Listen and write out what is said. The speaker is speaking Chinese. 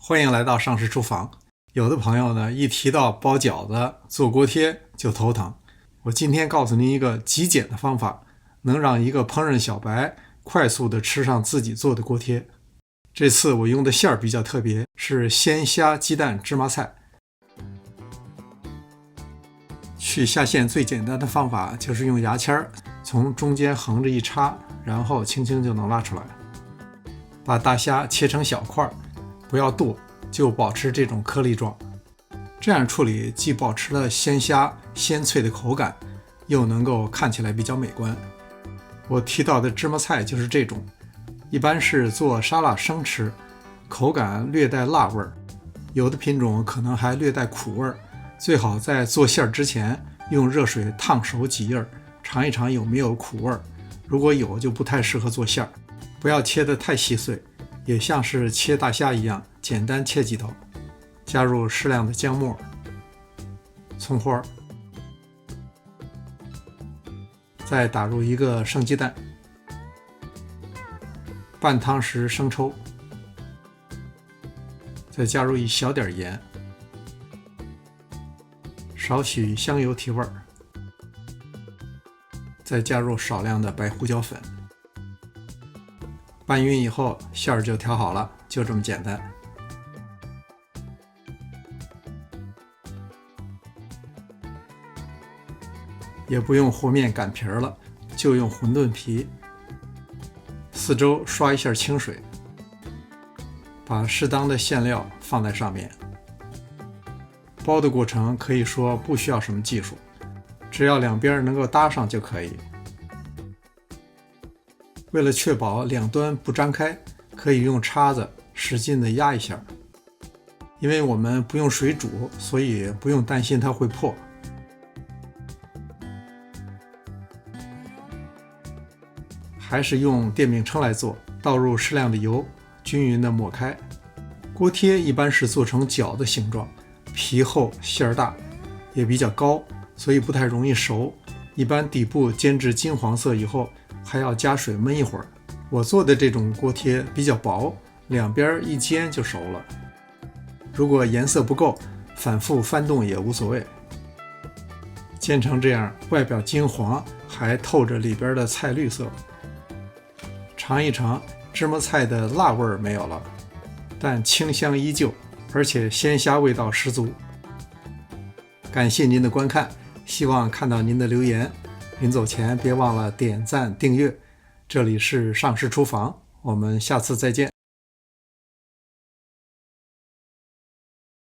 欢迎来到上市厨房。有的朋友呢，一提到包饺子、做锅贴就头疼。我今天告诉您一个极简的方法，能让一个烹饪小白快速的吃上自己做的锅贴。这次我用的馅儿比较特别，是鲜虾鸡蛋芝麻菜。去虾线最简单的方法就是用牙签从中间横着一插，然后轻轻就能拉出来。把大虾切成小块，不要剁，就保持这种颗粒状。这样处理既保持了鲜虾鲜脆的口感，又能够看起来比较美观。我提到的芝麻菜就是这种，一般是做沙拉生吃，口感略带辣味儿，有的品种可能还略带苦味儿。最好在做馅之前用热水烫熟几叶，尝一尝有没有苦味儿。如果有，就不太适合做馅儿。不要切得太细碎，也像是切大虾一样，简单切几刀。加入适量的姜末、葱花，再打入一个生鸡蛋，半汤匙生抽，再加入一小点盐，少许香油提味儿，再加入少量的白胡椒粉。拌匀以后，馅儿就调好了，就这么简单。也不用和面擀皮了，就用馄饨皮，四周刷一下清水，把适当的馅料放在上面。包的过程可以说不需要什么技术，只要两边能够搭上就可以。为了确保两端不张开，可以用叉子使劲的压一下。因为我们不用水煮，所以不用担心它会破。还是用电饼铛来做，倒入适量的油，均匀的抹开。锅贴一般是做成饺子形状，皮厚馅儿大，也比较高，所以不太容易熟。一般底部煎至金黄色以后，还要加水焖一会儿。我做的这种锅贴比较薄，两边一煎就熟了。如果颜色不够，反复翻动也无所谓。煎成这样，外表金黄，还透着里边的菜绿色。尝一尝，芝麻菜的辣味没有了，但清香依旧，而且鲜虾味道十足。感谢您的观看，希望看到您的留言。临走前别忘了点赞订阅。这里是上市厨房，我们下次再见。